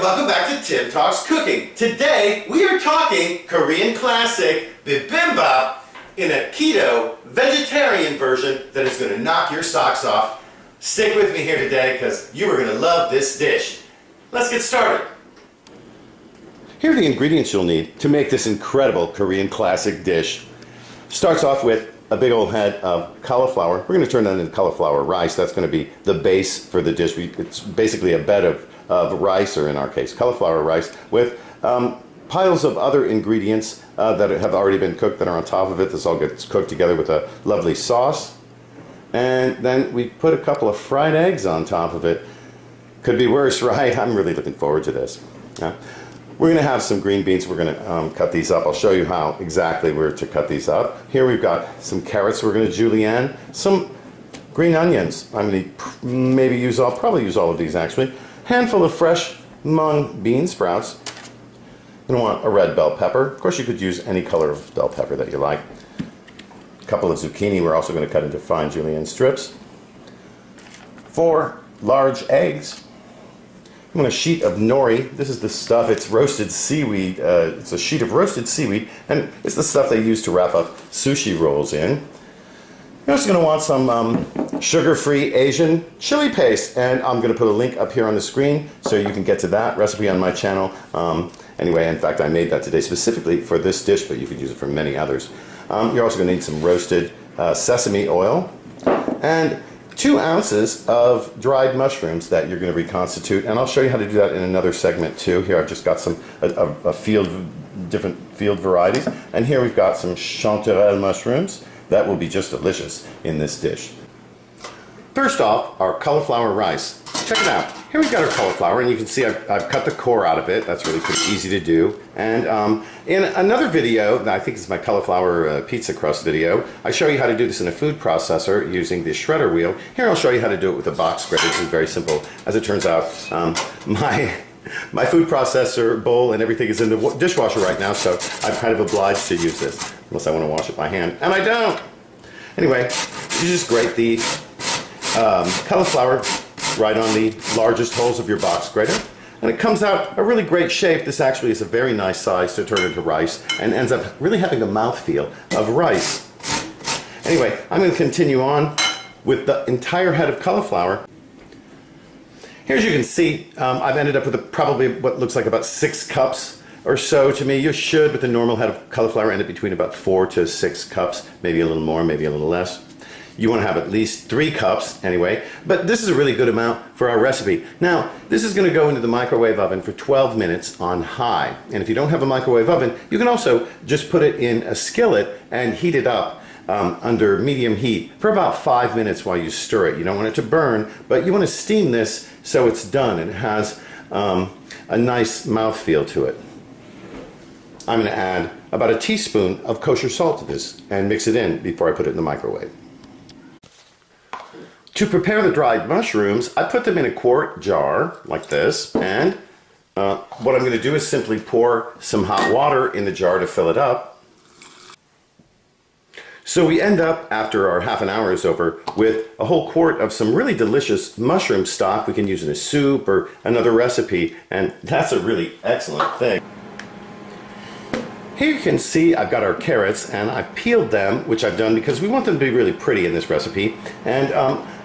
welcome back to Tim Talks Cooking. Today we are talking Korean classic bibimbap in a keto vegetarian version that is going to knock your socks off. Stick with me here today because you are going to love this dish. Let's get started. Here are the ingredients you'll need to make this incredible Korean classic dish. Starts off with a big old head of cauliflower. We're going to turn that into cauliflower rice. That's going to be the base for the dish. It's basically a bed of rice, or in our case, cauliflower rice, with piles of other ingredients that have already been cooked that are on top of it. This all gets cooked together with a lovely sauce. And then we put a couple of fried eggs on top of it. Could be worse, right? I'm really looking forward to this. Yeah. We're going to have some green beans. We're going to cut these up. I'll show you how exactly we're to cut these up. Here we've got some carrots we're going to julienne, some green onions. I'm going to probably use all of these actually. Handful of fresh mung bean sprouts. You're going to want a red bell pepper. Of course, you could use any color of bell pepper that you like. A couple of zucchini we're also going to cut into fine julienne strips. 4 large eggs. I'm going to a sheet of nori. This is the stuff, it's roasted seaweed. It's a sheet of roasted seaweed, and it's the stuff they use to wrap up sushi rolls in. You're also going to want some sugar-free Asian chili paste, and I'm going to put a link up here on the screen so you can get to that recipe on my channel. Anyway, in fact, I made that today specifically for this dish, but you could use it for many others. You're also going to need some roasted sesame oil and 2 ounces of dried mushrooms that you're going to reconstitute, and I'll show you how to do that in another segment too. Here I've just got some different field varieties, and here we've got some chanterelle mushrooms that will be just delicious in this dish. First off, our cauliflower rice. Check it out. Here we've got our cauliflower, and you can see I've cut the core out of it. That's really pretty easy to do. And in another video, I think it's my cauliflower pizza crust video, I show you how to do this in a food processor using the shredder wheel. Here I'll show you how to do it with a box grater. It's very simple. As it turns out, my food processor bowl and everything is in the dishwasher right now, so I'm kind of obliged to use this, unless I want to wash it by hand, and I don't. Anyway, you just grate the cauliflower right on the largest holes of your box grater, and it comes out a really great shape. This actually is a very nice size to turn into rice and ends up really having a mouthfeel of rice. Anyway, I'm going to continue on with the entire head of cauliflower. Here, as you can see, I've ended up with probably what looks like about 6 cups or so to me. You should, with a normal head of cauliflower, end up between about 4 to 6 cups, maybe a little more, maybe a little less. You want to have at least 3 cups anyway, but this is a really good amount for our recipe. Now, this is going to go into the microwave oven for 12 minutes on high. And if you don't have a microwave oven, you can also just put it in a skillet and heat it up under medium heat for about 5 minutes while you stir it. You don't want it to burn, but you want to steam this so it's done and it has a nice mouthfeel to it. I'm going to add about a teaspoon of kosher salt to this and mix it in before I put it in the microwave. To prepare the dried mushrooms, I put them in a quart jar like this, and what I'm going to do is simply pour some hot water in the jar to fill it up. So we end up, after our half an hour is over, with a whole quart of some really delicious mushroom stock. We can use in a soup or another recipe, and that's a really excellent thing. Here you can see I've got our carrots, and I peeled them, which I've done because we want them to be really pretty in this recipe. And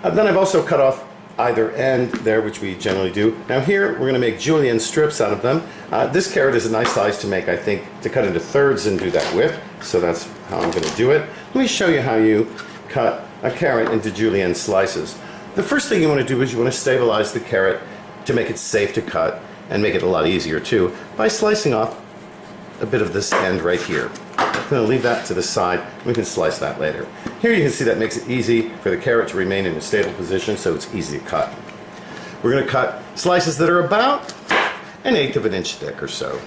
then I've also cut off either end there, which we generally do. Now here we're going to make julienne strips out of them. This carrot is a nice size to make, I think, to cut into thirds and do that with. So that's how I'm going to do it. Let me show you how you cut a carrot into julienne slices. The first thing you want to do is you want to stabilize the carrot to make it safe to cut and make it a lot easier too by slicing off a bit of this end right here. I'm going to leave that to the side. We can slice that later. Here you can see that makes it easy for the carrot to remain in a stable position, so it's easy to cut. We're going to cut slices that are about 1/8 of an inch thick or so.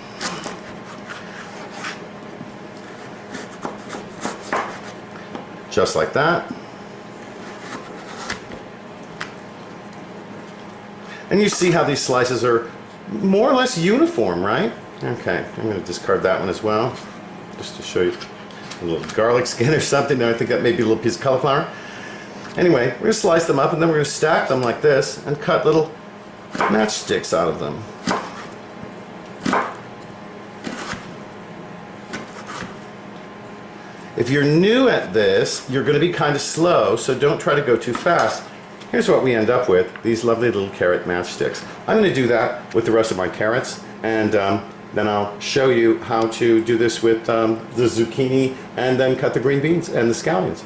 Just like that. And you see how these slices are more or less uniform, right? Okay, I'm going to discard that one as well, just to show you a little garlic skin or something. No, I think that may be a little piece of cauliflower. Anyway, we're going to slice them up, and then we're going to stack them like this and cut little matchsticks out of them. If you're new at this, you're going to be kind of slow, so don't try to go too fast. Here's what we end up with, these lovely little carrot matchsticks. I'm going to do that with the rest of my carrots, and then I'll show you how to do this with the zucchini, and then cut the green beans and the scallions.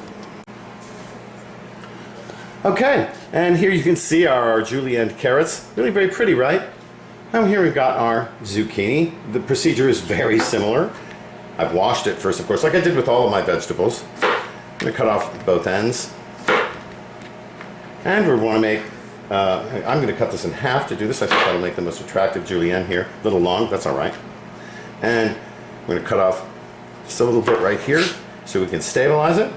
Okay, and here you can see our julienne carrots. Really very pretty, right? Now here we've got our zucchini. The procedure is very similar. I've washed it first, of course, like I did with all of my vegetables. I'm going to cut off both ends. And we want to make, I'm going to cut this in half to do this. I think that'll make the most attractive julienne here. A little long, that's all right. And I'm going to cut off just a little bit right here so we can stabilize it.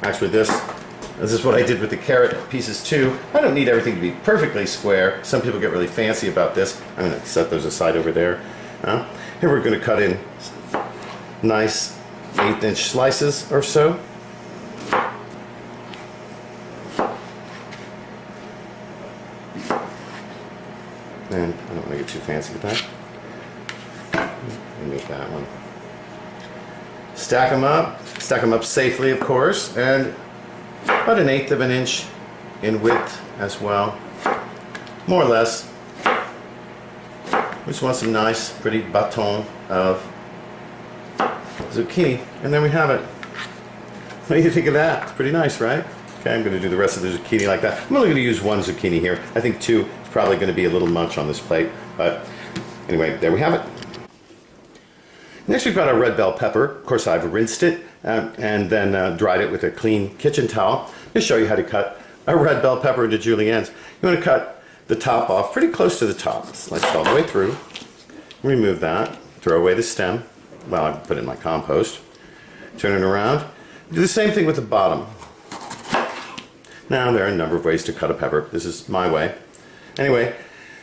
Actually, this is what I did with the carrot pieces too. I don't need everything to be perfectly square. Some people get really fancy about this. I'm going to set those aside over there. Here we're going to cut in nice 1/8-inch slices or so. And I don't want to get too fancy with that. Let me make that one. Stack them up safely, of course, and about 1/8 of an inch in width as well, more or less. We just want some nice, pretty baton of zucchini, and then we have it. What do you think of that? It's pretty nice, right? Okay, I'm going to do the rest of the zucchini like that. I'm only going to use one zucchini here. I think two is probably going to be a little much on this plate, but anyway, there we have it. Next we've got our red bell pepper. Of course, I've rinsed it and then dried it with a clean kitchen towel. I'll show you how to cut a red bell pepper into juliennes. You want to cut the top off pretty close to the top. Slice it all the way through. Remove that. Throw away the stem. Well, I put it in my compost. Turn it around. Do the same thing with the bottom. Now, there are a number of ways to cut a pepper. This is my way. Anyway,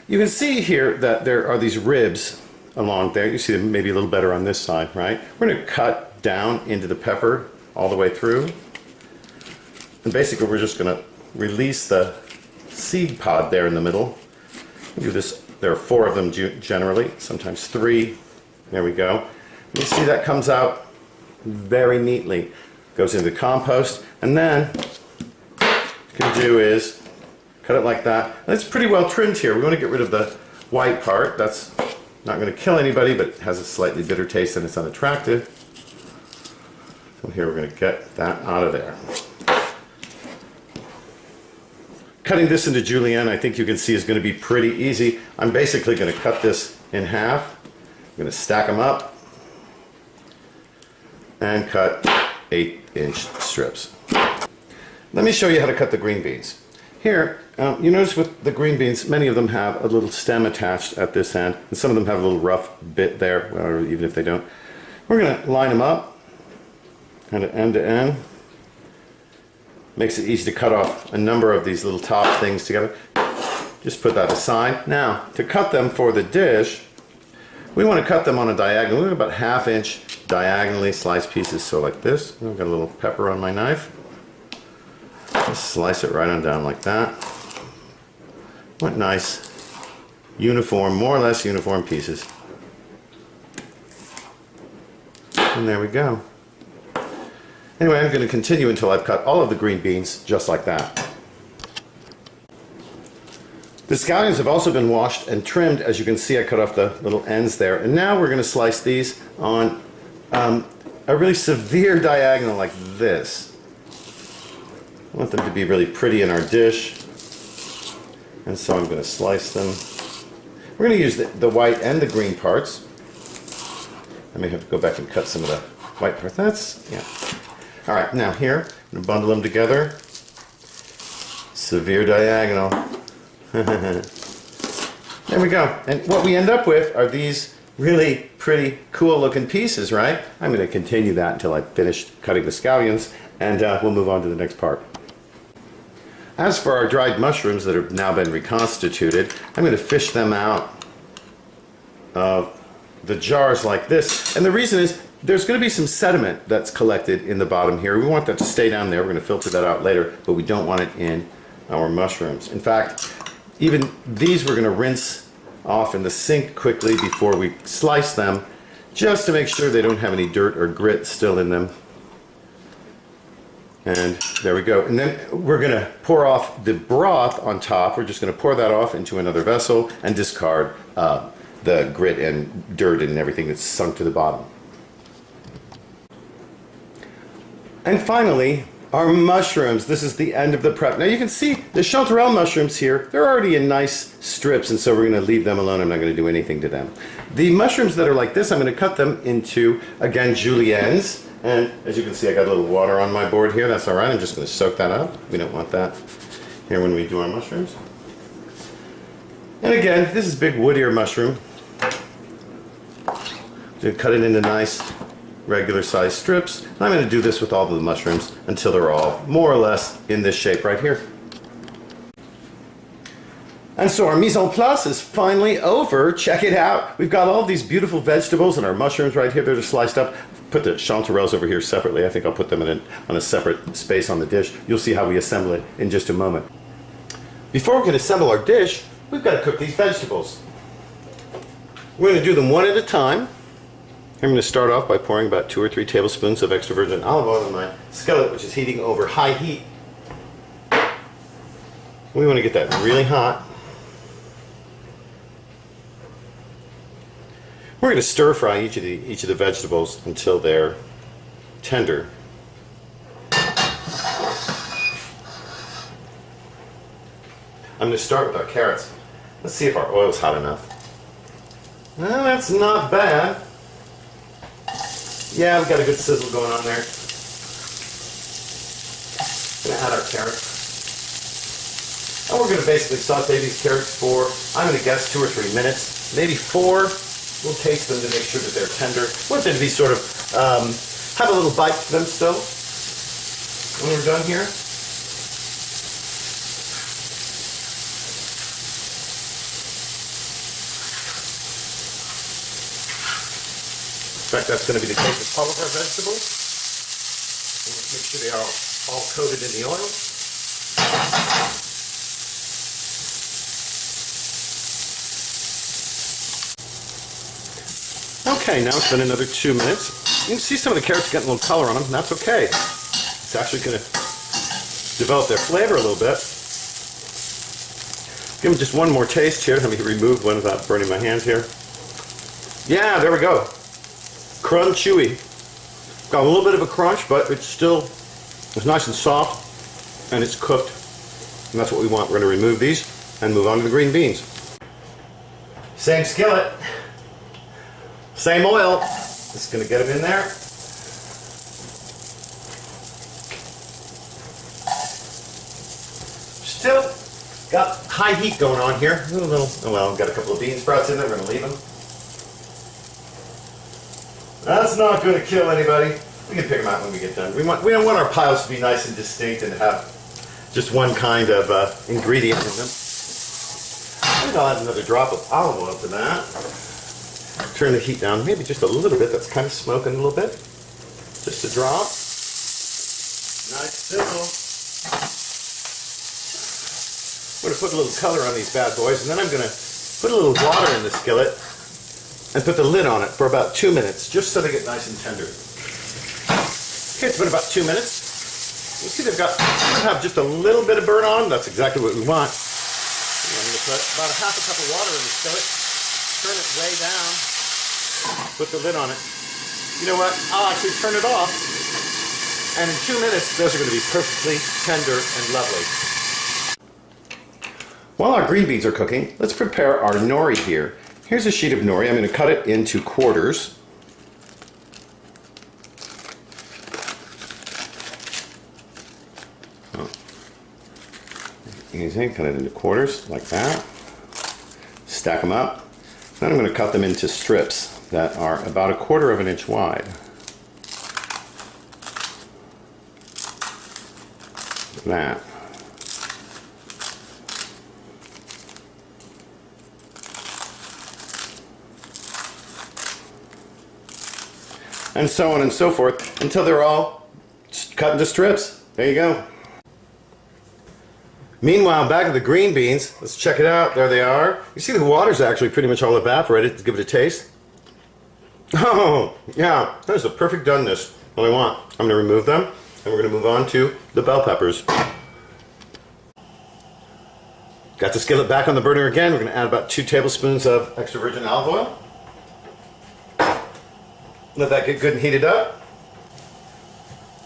you can see here that there are these ribs along there. You see them maybe a little better on this side, right? We're going to cut down into the pepper all the way through. And basically, we're just going to release the seed pod there in the middle. Do this. There are 4 of them generally, sometimes 3. There we go. You see that comes out very neatly. Goes into the compost, and then what you can do is cut it like that. And it's pretty well trimmed here. We want to get rid of the white part. That's not going to kill anybody, but has a slightly bitter taste and it's unattractive. So here we're going to get that out of there. Cutting this into julienne, I think you can see, is going to be pretty easy. I'm basically going to cut this in half. I'm going to stack them up and cut 8-inch strips. Let me show you how to cut the green beans. Here, you notice with the green beans, many of them have a little stem attached at this end, and some of them have a little rough bit there, or even if they don't. We're going to line them up, kind of end to end. Makes it easy to cut off a number of these little top things together. Just put that aside. Now, to cut them for the dish, we want to cut them on a diagonal. We want about 1/2 inch diagonally sliced pieces, so like this. I've got a little pepper on my knife. Just slice it right on down like that. What nice, uniform, more or less uniform pieces. And there we go. Anyway, I'm going to continue until I've cut all of the green beans just like that. The scallions have also been washed and trimmed. As you can see, I cut off the little ends there. And now we're going to slice these on a really severe diagonal like this. I want them to be really pretty in our dish. And so I'm going to slice them. We're going to use the white and the green parts. I may have to go back and cut some of the white part. That's, yeah. All right, now here, I'm going to bundle them together. Severe diagonal. There we go. And what we end up with are these really pretty cool looking pieces, right? I'm going to continue that until I finish cutting the scallions, and we'll move on to the next part. As for our dried mushrooms that have now been reconstituted, I'm going to fish them out of the jars like this. And the reason is there's going to be some sediment that's collected in the bottom here. We want that to stay down there. We're going to filter that out later, but we don't want it in our mushrooms. In fact, even these we're going to rinse off in the sink quickly before we slice them, just to make sure they don't have any dirt or grit still in them. And there we go. And then we're going to pour off the broth on top. We're just going to pour that off into another vessel and discard the grit and dirt and everything that's sunk to the bottom. And finally, our mushrooms. This is the end of the prep. Now you can see the chanterelle mushrooms here. They're already in nice strips, and so we're going to leave them alone. I'm not going to do anything to them. The mushrooms that are like this, I'm going to cut them into, again, juliennes. And as you can see, I got a little water on my board here. That's all right. I'm just going to soak that up. We don't want that here when we do our mushrooms. And again, this is big woodier mushroom. So cut it into nice regular sized strips. And I'm going to do this with all of the mushrooms until they're all more or less in this shape right here. And so our mise en place is finally over. Check it out. We've got all these beautiful vegetables and our mushrooms right here. They're just sliced up. Put the chanterelles over here separately. I think I'll put them on a separate space on the dish. You'll see how we assemble it in just a moment. Before we can assemble our dish, we've got to cook these vegetables. We're going to do them one at a time. I'm going to start off by pouring about 2 or 3 tablespoons of extra virgin olive oil in my skillet, which is heating over high heat. We want to get that really hot. We're going to stir fry each of the vegetables until they're tender. I'm going to start with our carrots. Let's see if our oil's hot enough. Well, that's not bad. Yeah, we've got a good sizzle going on there. Going to add our carrots. And we're going to basically saute these carrots for, I'm going to guess, 2 or 3 minutes, maybe 4. We'll taste them to make sure that they're tender. We want them to be sort of, have a little bite to them still when we're done here. In fact, that's going to be the case with all of our vegetables. We'll make sure they are all coated in the oil. Okay, now it's been another 2 minutes. You can see some of the carrots getting a little color on them, and that's okay. It's actually going to develop their flavor a little bit. Give them just one more taste here. Let me remove one without burning my hands here. Yeah, there we go. Crumb chewy. Got a little bit of a crunch, but it's nice and soft, and it's cooked. And that's what we want. We're going to remove these and move on to the green beans. Same skillet. Same oil. Just going to get them in there. Still got high heat going on here. Well, got a couple of bean sprouts in there. We're going to leave them. That's not going to kill anybody. We can pick them out when we get done. We don't want our piles to be nice and distinct and have just one kind of ingredient in them. I think I'll add another drop of olive oil to that. Turn the heat down maybe just a little bit. That's kind of smoking a little bit. Just a drop. Nice sizzle. I'm going to put a little color on these bad boys, and then I'm going to put a little water in the skillet and put the lid on it for about 2 minutes, just so they get nice and tender. Okay, it's been about 2 minutes. You see they have just a little bit of burn on. That's exactly what we want. I'm going to put about a half a cup of water in the skillet. Turn it way down, put the lid on it. You know what? I'll actually turn it off, and in 2 minutes, those are going to be perfectly tender and lovely. While our green beans are cooking, let's prepare our nori here. Here's a sheet of nori. I'm going to cut it into quarters. Easy, cut it into quarters like that. Stack them up. Then I'm going to cut them into strips that are about 1/4 inch wide. Like that. And so on and so forth until they're all cut into strips. There you go. Meanwhile, back at the green beans, let's check it out. There they are. You see the water's actually pretty much all evaporated. Let's give it a taste. Oh, yeah, that is the perfect doneness. What I want. I'm going to remove them. And we're going to move on to the bell peppers. Got the skillet back on the burner again. We're going to add about 2 tablespoons of extra virgin olive oil. Let that get good and heated up.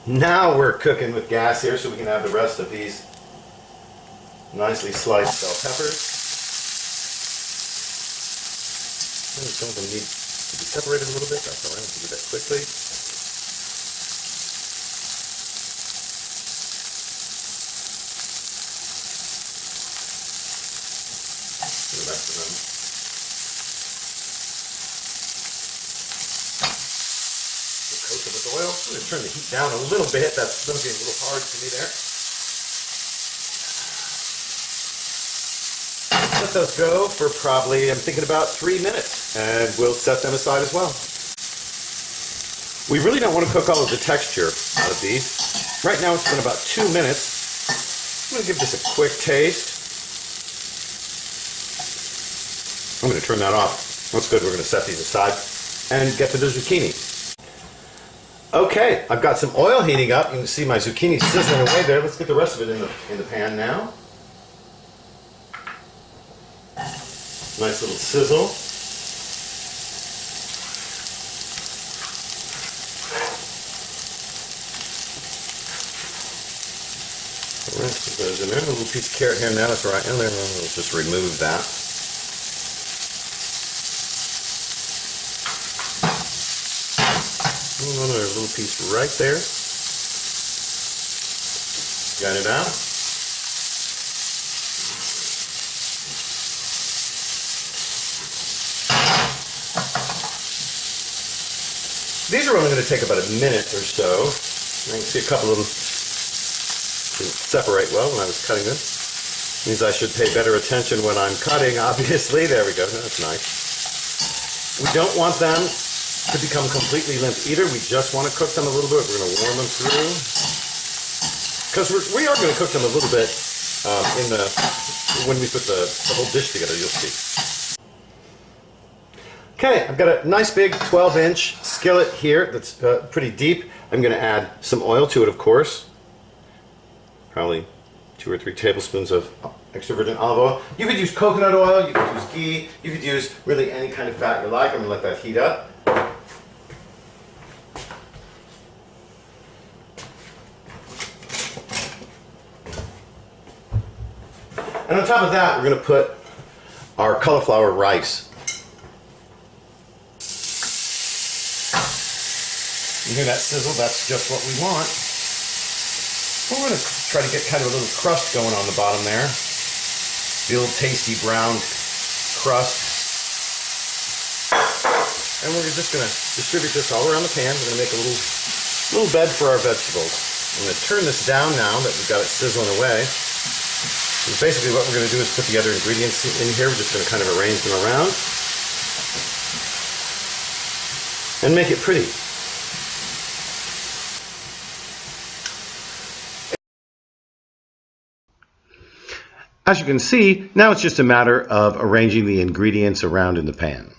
Now we're cooking with gas here, so we can add the rest of these nicely sliced bell peppers. Some of them need to be separated a little bit. That's all right. We'll do that quickly. The rest of them. We'll coat them with oil. I'm going to turn the heat down a little bit. That's going to be a little hard for me there. Let those go for probably, I'm thinking about 3 minutes, and we'll set them aside as well. We really don't want to cook all of the texture out of these. Right now it's been about 2 minutes. I'm going to give this a quick taste. I'm going to turn that off. That's good. We're going to set these aside and get to the zucchini. Okay, I've got some oil heating up. You can see my zucchini sizzling away there. Let's get the rest of it in the pan now. Nice little sizzle. The rest of those in there. A little piece of carrot here now. That's right in there. We'll just remove that. Another little piece right there. Got it out. These are only going to take about a minute or so. I can see a couple of them didn't separate well when I was cutting them. Means I should pay better attention when I'm cutting, obviously. There we go. That's nice. We don't want them to become completely limp either. We just want to cook them a little bit. We're going to warm them through. Because we are going to cook them a little bit when we put the whole dish together, you'll see. Okay, I've got a nice big 12-inch skillet here that's pretty deep. I'm going to add some oil to it, of course. Probably 2 or 3 tablespoons of extra virgin olive oil. You could use coconut oil, you could use ghee, you could use really any kind of fat you like. I'm going to let that heat up. And on top of that, we're going to put our cauliflower rice. You hear that sizzle? That's just what we want. We're going to try to get kind of a little crust going on the bottom there. The old tasty brown crust. And we're just going to distribute this all around the pan. We're going to make a little bed for our vegetables. I'm going to turn this down now that we've got it sizzling away. And basically what we're going to do is put the other ingredients in here. We're just going to kind of arrange them around and make it pretty. As you can see, now it's just a matter of arranging the ingredients around in the pan.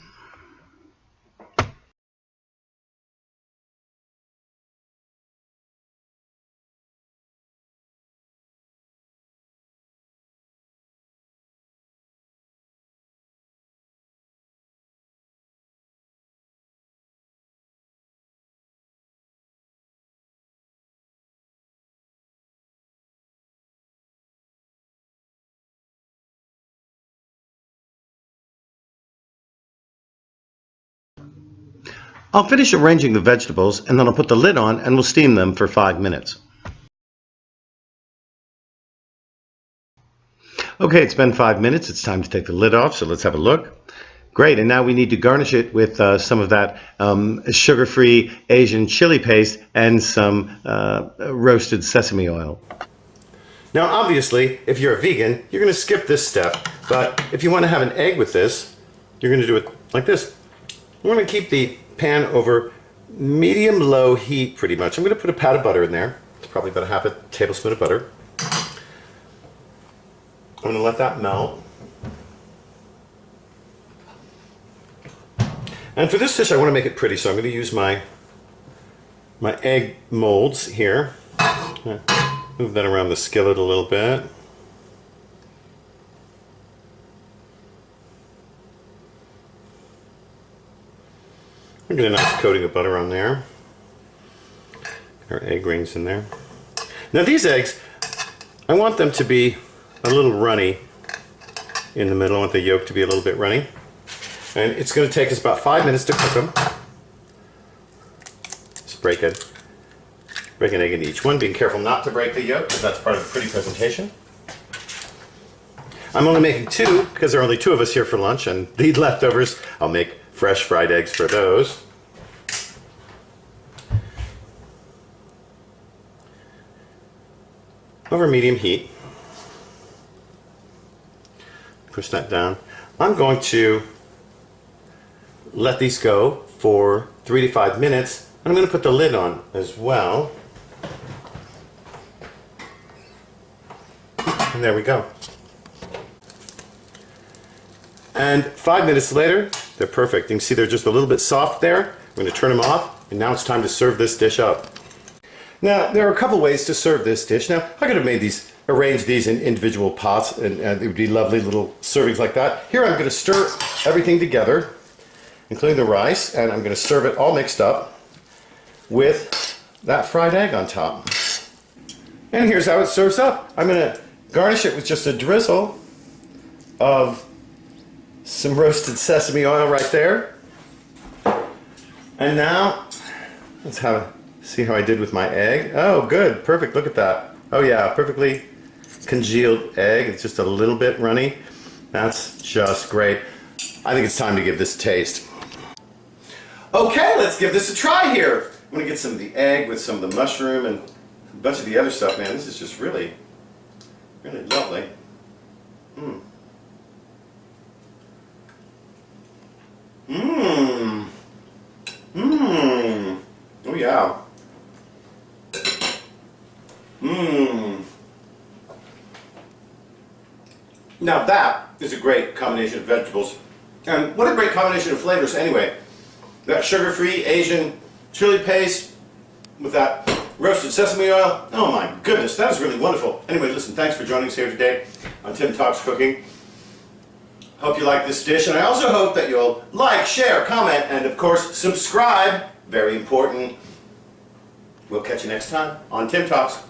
I'll finish arranging the vegetables and then I'll put the lid on and we'll steam them for 5 minutes. Okay, it's been 5 minutes. It's time to take the lid off, so let's have a look. Great, and now we need to garnish it with some of that sugar-free Asian chili paste and some roasted sesame oil. Now, obviously, if you're a vegan, you're going to skip this step, but if you want to have an egg with this, you're going to do it like this. We're going to keep the pan over medium-low heat pretty much. I'm going to put a pat of butter in there. It's probably about a half a tablespoon of butter. I'm going to let that melt. And for this dish, I want to make it pretty, so I'm going to use my egg molds here. I'm Move that around the skillet a little bit. We'll get a nice coating of butter on there. Our egg rings in there. Now these eggs, I want them to be a little runny in the middle. I want the yolk to be a little bit runny. And it's going to take us about 5 minutes to cook them. Just break an egg into each one, being careful not to break the yolk, because that's part of the pretty presentation. I'm only making 2 because there are only 2 of us here for lunch, and the leftovers, I'll make fresh fried eggs for those. Over medium heat. Push that down. I'm going to let these go for 3 to 5 minutes. And I'm going to put the lid on as well. And there we go. And 5 minutes later, they're perfect. You can see they're just a little bit soft there. I'm going to turn them off, and now it's time to serve this dish up. Now, there are a couple ways to serve this dish. Now, I could have made these, arranged these in individual pots, and it would be lovely little servings like that. Here I'm going to stir everything together, including the rice, and I'm going to serve it all mixed up with that fried egg on top. And here's how it serves up. I'm going to garnish it with just a drizzle of some roasted sesame oil right there. And now, let's see how I did with my egg. Oh, good, perfect, look at that. Oh yeah, perfectly congealed egg. It's just a little bit runny. That's just great. I think it's time to give this a taste. Okay, let's give this a try here. I'm gonna get some of the egg with some of the mushroom and a bunch of the other stuff, man. This is just really, really lovely. Mmm. Mmm. Mmm. Oh yeah. Mmm. Now that is a great combination of vegetables. And what a great combination of flavors anyway. That sugar-free Asian chili paste with that roasted sesame oil. Oh my goodness, that is really wonderful. Anyway, listen, thanks for joining us here today on Tim Talks Cooking. Hope you like this dish, and I also hope that you'll like, share, comment, and of course, subscribe. Very important. We'll catch you next time on Tim Talks.